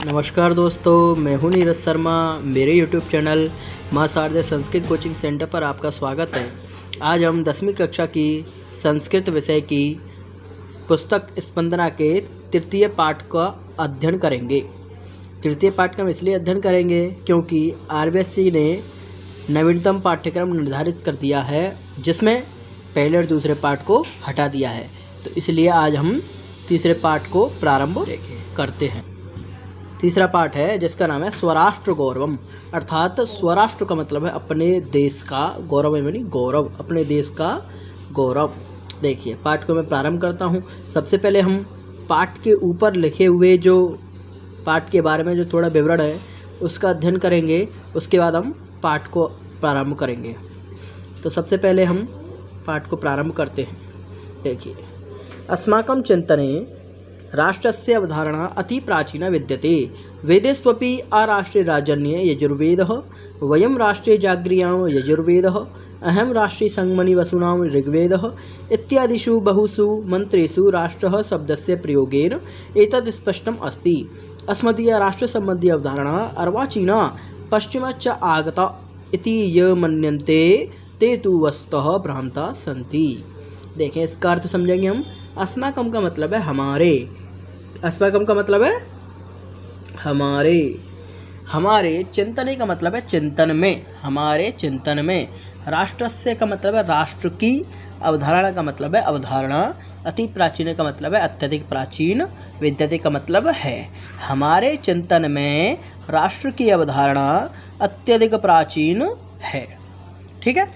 नमस्कार दोस्तों, मैं हूं नीरज शर्मा। मेरे YouTube चैनल मां शारदा संस्कृत कोचिंग सेंटर पर आपका स्वागत है। आज हम 10वीं कक्षा की संस्कृत विषय की पुस्तक स्पंदना के तृतीय पाठ का अध्ययन करेंगे। तृतीय पाठ का हम इसलिए अध्ययन करेंगे क्योंकि RBSC ने नवीनतम पाठ्यक्रम निर्धारित कर दिया है, जिसमें पहले और दूसरे पाठ को हटा दिया है। तो इसलिए आज हम तीसरे पाठ को प्रारंभ करते हैं। तीसरा पाठ है जिसका नाम है स्वराष्ट्र गौरवम, अर्थात स्वराष्ट्र का मतलब है अपने देश का गौरव, यानी गौरव, अपने देश का गौरव। देखिए, पाठ को मैं प्रारंभ करता हूँ। सबसे पहले हम पाठ के ऊपर लिखे हुए जो पाठ के बारे में जो थोड़ा विवरण है उसका अध्ययन करेंगे। उसके बाद हम पाठ को प्रारंभ करेंगे। तो सबसे पहले हम पाठ को प्रारंभ करते हैं। देखिए, अस्माकं चिंतने राष्ट्रस्य अवधारणा अति प्राचीना विद्यते। वेदेष्वपि आराष्ट्रीयराजन्ये यजुर्वेदः, वयं राष्ट्रे जाग्रियां यजुर्वेदः, अहं राष्ट्रे संगमनिवसूनां ऋग्वेदः इत्यादिषु बहुषु मंत्रेषु राष्ट्रः शब्दस्य प्रयोगेन एतद् स्पष्टम् अस्ति। अस्मदीया राष्ट्रसम्बन्धी अवधारणा अर्वाचीना पश्चिमाच्च आगता इति ये मन्यन्ते ते तु वस्तुतः भ्रांता सन्ति। देखें, इसका अर्थ समझेंगे हम। अस्माकं का मतलब है हमारे, अस्माकं का मतलब है हमारे, हमारे चिंतने का मतलब है चिंतन में, हमारे चिंतन में। राष्ट्रस्य का मतलब है राष्ट्र की, अवधारणा का मतलब है अवधारणा, अति प्राचीन का मतलब है अत्यधिक प्राचीन, विद्यते का मतलब है हमारे चिंतन में राष्ट्र की अवधारणा अत्यधिक प्राचीन है। ठीक है।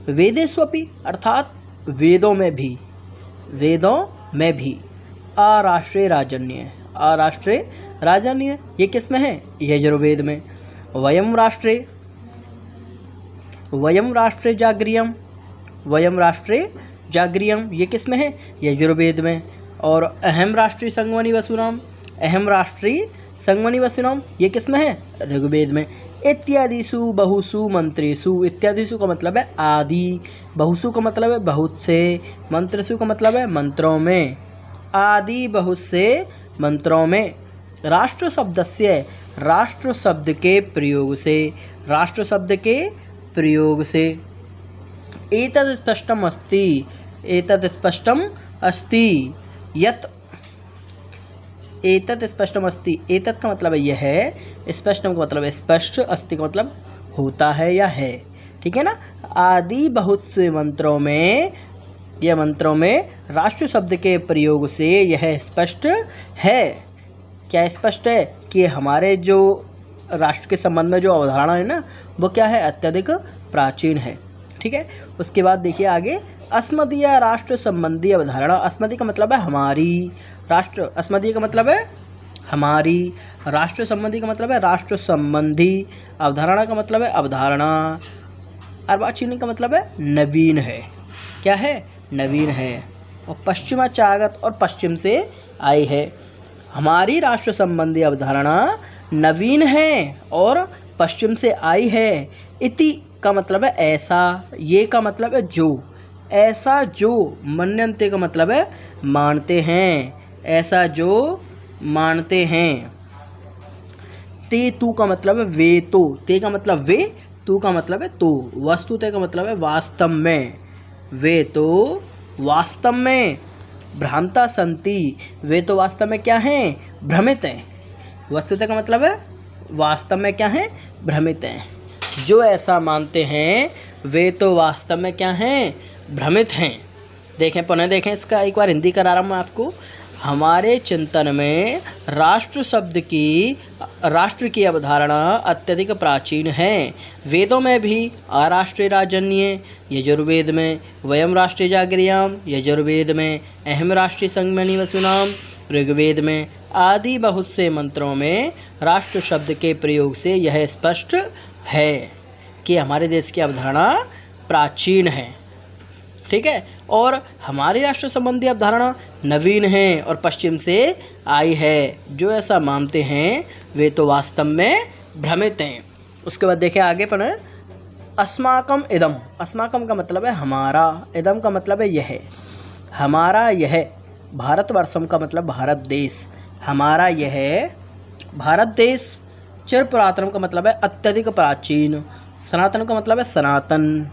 वेदेष्वपि अर्थात वेदों में भी, वेदों में भी। अराष्ट्रीय राजन्य, अराष्ट्रीय राजन्य ये किस में है? यजुर्वेद में। वयम राष्ट्रे जागरियम, वयम राष्ट्रे जागरियम ये किस में है? यजुर्वेद में। और अहम राष्ट्रीय संगमनि वसुनाम, अहम राष्ट्रीय संगमनि वसुनाम ये किस में है? ऋग्वेद में। इत्यादिषु बहुषु मंत्रेषु, इत्यादिषु का मतलब है आदि, बहुषु का मतलब है बहुत से, मंत्रेषु का मतलब है मंत्रों में, आदि बहुत से मंत्रों में। राष्ट्र शब्दस्य, राष्ट्र शब्द के प्रयोग से, राष्ट्र शब्द के प्रयोग से। एतद् स्पष्टम अस्ति, एतद् स्पष्टम अस्ति यत्, एतत् स्पष्टम अस्ति, एतत् का मतलब है यह है, स्पष्टम का मतलब है स्पष्ट, अस्ति का मतलब होता है या है। ठीक है ना। आदि बहुत से मंत्रों में, यह मंत्रों में राष्ट्र शब्द के प्रयोग से यह स्पष्ट है। क्या स्पष्ट है? कि हमारे जो राष्ट्र के संबंध में जो अवधारणा है ना, वो क्या है? अत्यधिक प्राचीन है। ठीक है। उसके बाद देखिए आगे, अस्मदीय राष्ट्र संबंधी अवधारणा। अस्मदीय का मतलब है हमारी, राष्ट्र, अस्मदीय का मतलब है हमारी, राष्ट्र संबंधी का मतलब है राष्ट्र संबंधी, अवधारणा का मतलब है अवधारणा, अर्वाचीन का मतलब है नवीन है। क्या है? नवीन है। और पश्चिमाचागत, और पश्चिम से आई है। हमारी राष्ट्र संबंधी अवधारणा नवीन है और पश्चिम से आई है। इति का मतलब है ऐसा, ये का मतलब है जो, ऐसा जो, मन्यन्ते का मतलब है मानते हैं, ऐसा जो मानते हैं। ते तू का मतलब है वे तो, ते का मतलब वे, तू का मतलब है तो, वस्तुतः का मतलब है वास्तव में, वे तो वास्तव में भ्रांता संति, वे तो वास्तव में क्या हैं? भ्रमित हैं। वस्तुतः का मतलब है वास्तव में क्या हैं? भ्रमित हैं। जो ऐसा मानते हैं वे तो वास्तव में क्या हैं? भ्रमित हैं। देखें, पुनः देखें, इसका एक बार हिंदी करा रहा हूँ मैं आपको। हमारे चिंतन में राष्ट्र शब्द की, राष्ट्र की अवधारणा अत्यधिक प्राचीन है। वेदों में भी अराष्ट्रीय राजन्य यजुर्वेद में, वयम राष्ट्रे जागरियां यजुर्वेद में, अहम राष्ट्रीय संगमनि वसुनाम ऋग्वेद में, आदि बहुत से मंत्रों में राष्ट्र शब्द के प्रयोग से यह स्पष्ट है कि हमारे देश की अवधारणा प्राचीन है। ठीक है। और हमारी राष्ट्र संबंधी अवधारणा नवीन है और पश्चिम से आई है। जो ऐसा मानते हैं वे तो वास्तव में भ्रमित हैं। उसके बाद देखें आगे पर, अस्माकम इदम, अस्माकम का मतलब है हमारा, इदम का मतलब है यह, हमारा यह, भारतवर्षम का मतलब भारत देश, हमारा यह भारत देश चिर पुरातन का मतलब है अत्यधिक प्राचीन। सनातन का मतलब है सनातन।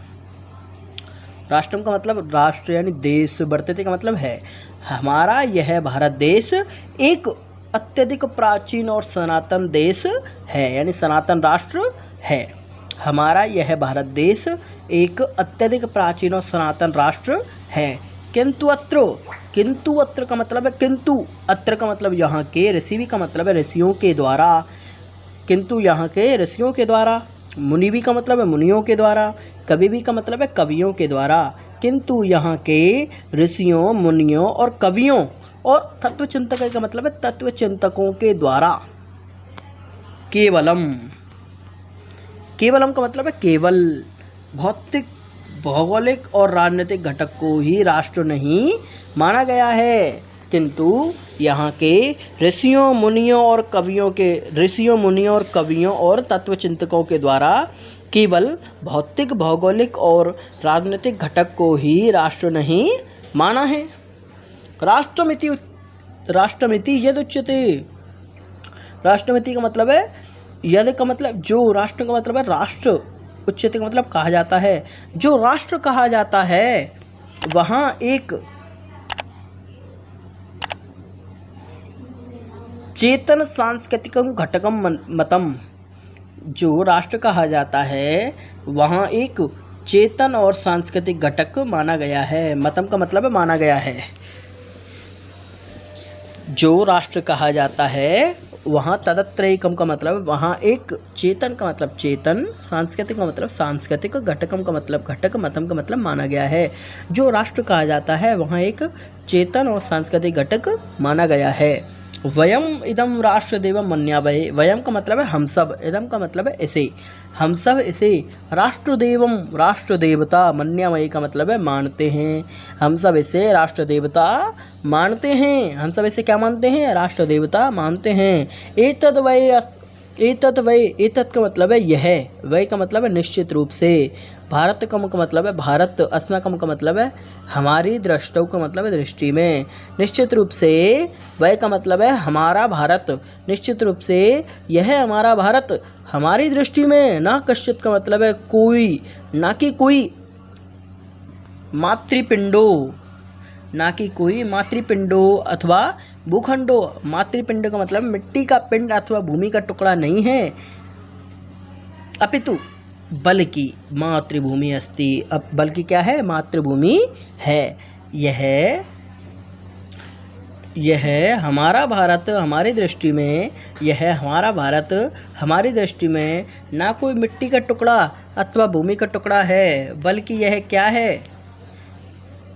राष्ट्रम का मतलब राष्ट्र यानी देश। वर्तते का मतलब है। हमारा यह भारत देश एक अत्यधिक प्राचीन और सनातन देश है, यानी सनातन राष्ट्र है। हमारा यह भारत देश एक अत्यधिक प्राचीन और सनातन राष्ट्र है। किंतु अत्र का मतलब है किंतु, अत्र का मतलब यहाँ के, ऋषि का मतलब है ऋषियों के द्वारा। किंतु यहाँ के ऋषियों के द्वारा। मुनि का मतलब है मुनियों के द्वारा। कवि का मतलब है कवियों के द्वारा। किंतु यहाँ के ऋषियों, मुनियों और कवियों और तत्वचिंतक का मतलब है तत्वचिंतकों के द्वारा। केवलम का मतलब है केवल। भौतिक, भौगोलिक और राजनीतिक घटक को ही राष्ट्र नहीं माना गया है, किंतु यहाँ के ऋषियों, मुनियों और कवियों और तत्वचिंतकों के द्वारा केवल भौतिक, भौगोलिक और राजनीतिक घटक को ही राष्ट्र नहीं माना है। राष्ट्रमिति यद उच्यते। राष्ट्रमिति का मतलब है यद का मतलब जो, राष्ट्र का मतलब है राष्ट्र, उच्यते का मतलब कहा जाता है। जो राष्ट्र कहा जाता है वहाँ एक चेतन सांस्कृतिकम घटकम मतम। जो राष्ट्र कहा जाता है वहाँ एक चेतन और सांस्कृतिक घटक माना गया है। मतम का मतलब है माना गया है। जो राष्ट्र कहा जाता है वहाँ तदत्रैकम का मतलब वहाँ एक चेतन का मतलब चेतन, सांस्कृतिक का मतलब सांस्कृतिक, घटकम का मतलब घटक, मतम का मतलब माना गया है। जो राष्ट्र कहा जाता है वहाँ एक चेतन और सांस्कृतिक घटक माना गया है। वयम इदम राष्ट्रदेवम मन्यामहे। वयम का मतलब है हम सब, इदम का मतलब है इसे, हम सब इसे राष्ट्रदेवम, राष्ट्र देवता, मन्यामहे का मतलब है मानते हैं। हम सब इसे राष्ट्र देवता मानते हैं। हम सब इसे क्या मानते हैं? राष्ट्र देवता मानते हैं। एतद् का मतलब है यह, वै का मतलब है निश्चित रूप से। भारत कम का मतलब है भारत, अस्माकम का मतलब है हमारी, दृष्टौ का मतलब है दृष्टि में। निश्चित रूप से वै का मतलब है हमारा भारत, निश्चित रूप से यह हमारा भारत हमारी दृष्टि में। ना कश्चित का मतलब है कोई, ना कि कोई मातृपिंडो, ना कि कोई मातृपिंडो अथवा भूखंडो। मातृपिंड का मतलब मिट्टी का पिंड अथवा भूमि का टुकड़ा नहीं है, अपितु बल्कि मातृभूमि अस्ति। अब बल्कि क्या है? मातृभूमि है। यह हमारा भारत हमारी दृष्टि में, यह हमारा भारत हमारी दृष्टि में ना कोई मिट्टी का टुकड़ा अथवा भूमि का टुकड़ा है, बल्कि यह क्या है?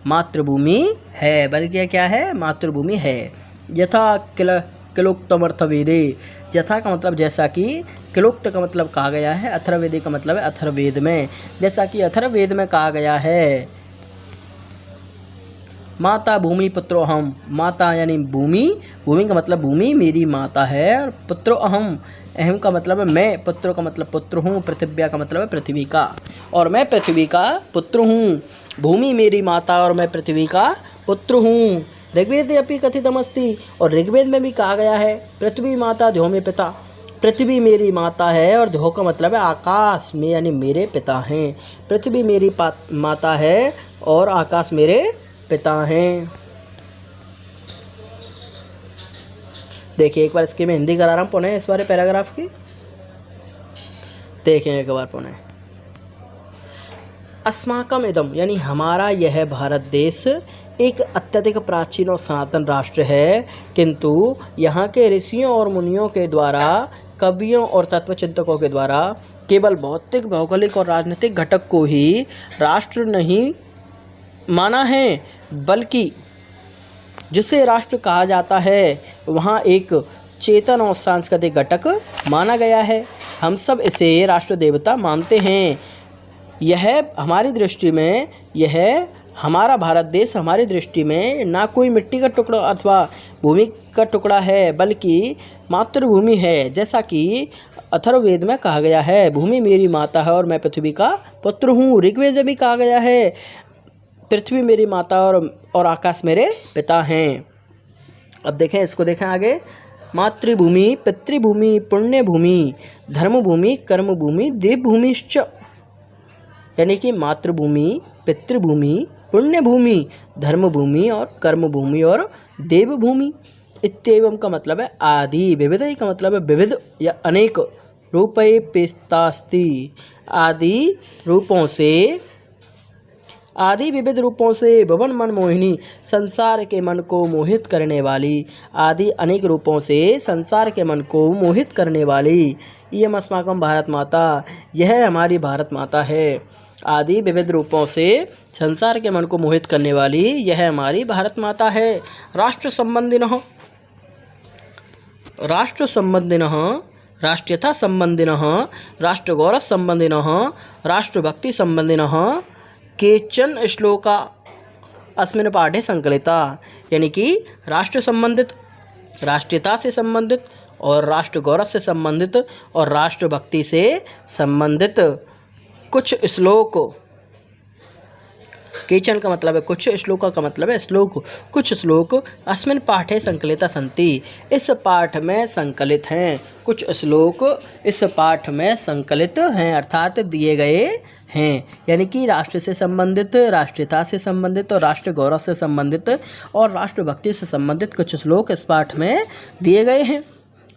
मातृभूमि है। बल्कि यह क्या है? मातृभूमि है। यथा किलोक्तमर्थवेदे। यथा का मतलब जैसा कि, किलोक्त का मतलब कहा गया है, अथर्ववेदे का मतलब है अथर्ववेद में। जैसा कि अथर्ववेद में कहा गया है, माता भूमि पुत्रो अहम। माता यानी भूमि, भूमि का मतलब भूमि मेरी माता है, और पुत्रो अहम, अहम का मतलब है मैं, पुत्रो का मतलब पुत्र हूँ, पृथिव्या का मतलब है पृथ्वी का, और मैं पृथ्वी का पुत्र हूँ। भूमि मेरी माता और मैं पृथ्वी का पुत्र हूँ। ऋग्वेद अपि कथितमस्ति, और ऋग्वेद में भी कहा गया है, पृथ्वी माता ध्यो में पिता। पृथ्वी मेरी माता है और ध्यो का मतलब है आकाश में, यानी मेरे पिता हैं। पृथ्वी मेरी माता है और आकाश मेरे पिता हैं। देखिए एक बार इसकी मैं हिंदी करा रहा हूँ पुनः, इस वाले पैराग्राफ की देखें एक बार पुनः। अस्माकम इदम यानी हमारा यह भारत देश एक अत्यधिक प्राचीन और सनातन राष्ट्र है, किंतु यहाँ के ऋषियों और मुनियों के द्वारा, कवियों और तत्वचिंतकों के द्वारा केवल भौतिक, भौगोलिक और राजनीतिक घटक को ही राष्ट्र नहीं माना है, बल्कि जिसे राष्ट्र कहा जाता है वहाँ एक चेतन और सांस्कृतिक घटक माना गया है। हम सब इसे राष्ट्र देवता मानते हैं। यह हमारी दृष्टि में, यह हमारा भारत देश हमारी दृष्टि में ना कोई मिट्टी का टुकड़ा अथवा भूमि का टुकड़ा है, बल्कि मातृभूमि है। जैसा कि अथर्ववेद में कहा गया है, भूमि मेरी माता है और मैं पृथ्वी का पुत्र हूँ। ऋग्वेद में भी कहा गया है, पृथ्वी मेरी माता और आकाश मेरे पिता हैं। अब देखें, इसको देखें आगे। मातृभूमि, पितृभूमि, पुण्यभूमि, धर्मभूमि, कर्मभूमि, देवभूमिश्च। यानी कि मातृभूमि, पितृभूमि, पुण्यभूमि, धर्मभूमि और कर्मभूमि और देवभूमि। इत्येवं का मतलब है आदि। विविध का मतलब है विविध या अनेक। रूपये पेस्तास्ति, आदि रूपों से, आदि विविध रूपों से भवन मनमोहिनी, संसार के मन को मोहित करने वाली। आदि अनेक रूपों से संसार के मन को मोहित करने वाली। इयम् अस्माकं भारत माता, यह हमारी भारत माता है। आदि विविध रूपों से संसार के मन को मोहित करने वाली यह हमारी भारत माता है। राष्ट्र संबंधिनः, राष्ट्र संबंधिनः, राष्ट्रीयता संबंधिनः, राष्ट्र गौरव संबंधिनः, राष्ट्रभक्ति संबंधिनः केचन श्लोका अस्मिन् पाठे संकलिता। यानी कि राष्ट्र संबंधित, राष्ट्रीयता से संबंधित और राष्ट्र गौरव से संबंधित और राष्ट्रभक्ति से संबंधित कुछ श्लोक। केचन का मतलब है कुछ, श्लोका का मतलब है श्लोक। कुछ श्लोक अस्मिन् पाठे संकलिता सन्ति, इस पाठ में संकलित हैं। कुछ श्लोक इस पाठ में संकलित हैं अर्थात दिए गए हैं। यानी कि राष्ट्र से संबंधित, राष्ट्रीयता से संबंधित और राष्ट्र गौरव से संबंधित और राष्ट्रभक्ति से संबंधित कुछ श्लोक इस पाठ में दिए गए हैं।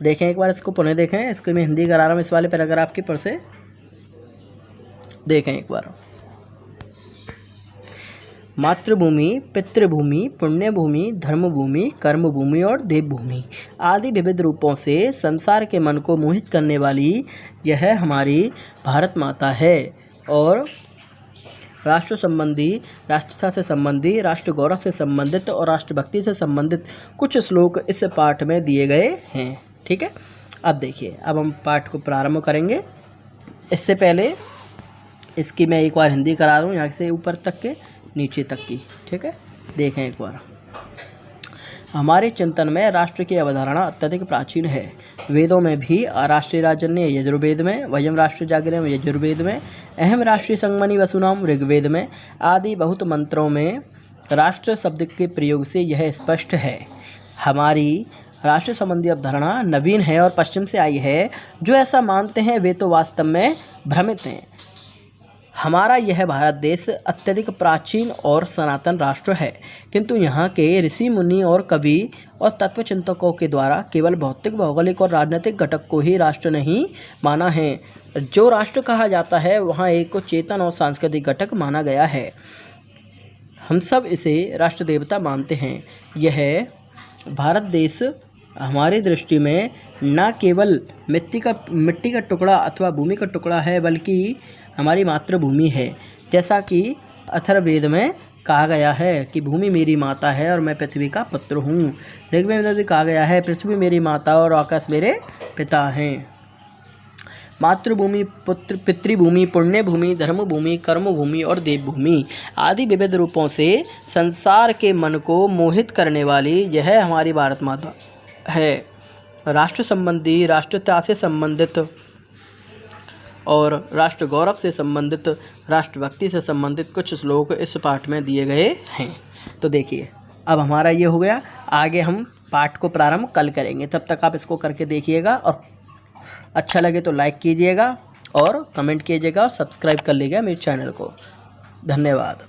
देखें एक बार इसको पुनः देखें। इसको मैं हिंदी करा रहा हूँ इस वाले पैराग्राफ की पर से देखें एक बार। मातृभूमि, पितृभूमि, पुण्यभूमि, धर्मभूमि, कर्मभूमि और देवभूमि आदि विविध रूपों से संसार के मन को मोहित करने वाली यह हमारी भारत माता है। और राष्ट्र संबंधी, राष्ट्रता से संबंधी, राष्ट्र गौरव से संबंधित और राष्ट्रभक्ति से संबंधित कुछ श्लोक इस पाठ में दिए गए हैं। ठीक है, अब देखिए, अब हम पाठ को प्रारंभ करेंगे। इससे पहले इसकी मैं एक बार हिंदी करा दूँ, यहाँ से ऊपर तक के नीचे तक की। ठीक है, देखें एक बार। हमारे चिंतन में राष्ट्र की अवधारणा अत्यधिक प्राचीन है। वेदों में भी राष्ट्रीय राजन्य यजुर्वेद में, वयम राष्ट्र जागरण यजुर्वेद में, अहम राष्ट्रीय संगमनि वसुनाम ऋग्वेद में आदि बहुत मंत्रों में राष्ट्र शब्द के प्रयोग से यह स्पष्ट है। हमारी राष्ट्र संबंधी अवधारणा नवीन है और पश्चिम से आई है। जो ऐसा मानते हैं वे तो वास्तव में भ्रमित हैं। हमारा यह भारत देश अत्यधिक प्राचीन और सनातन राष्ट्र है, किंतु यहाँ के ऋषि मुनि और कवि और तत्वचिंतकों के द्वारा केवल भौतिक, भौगोलिक और राजनीतिक घटक को ही राष्ट्र नहीं माना है। जो राष्ट्र कहा जाता है वहाँ एक को चेतन और सांस्कृतिक घटक माना गया है। हम सब इसे राष्ट्र देवता मानते हैं। यह भारत देश हमारी दृष्टि में न केवल मिट्टी का टुकड़ा अथवा भूमि का टुकड़ा है, बल्कि हमारी मातृभूमि है। जैसा कि अथर्ववेद में कहा गया है कि भूमि मेरी माता है और मैं पृथ्वी का पुत्र हूँ। ऋग्वेद में भी कहा गया है पृथ्वी मेरी माता और आकाश मेरे पिता हैं। मातृभूमि, पितृभूमि, पुण्यभूमि, धर्मभूमि, कर्मभूमि और देवभूमि आदि विविध रूपों से संसार के मन को मोहित करने वाली यह हमारी भारत माता है। राष्ट्र संबंधी, राष्ट्रता से संबंधित और राष्ट्र गौरव से संबंधित, राष्ट्रभक्ति से संबंधित कुछ श्लोक इस पाठ में दिए गए हैं। तो देखिए, अब हमारा ये हो गया। आगे हम पाठ को प्रारंभ कल करेंगे। तब तक आप इसको करके देखिएगा और अच्छा लगे तो लाइक कीजिएगा और कमेंट कीजिएगा और सब्सक्राइब कर लीजिएगा मेरे चैनल को। धन्यवाद।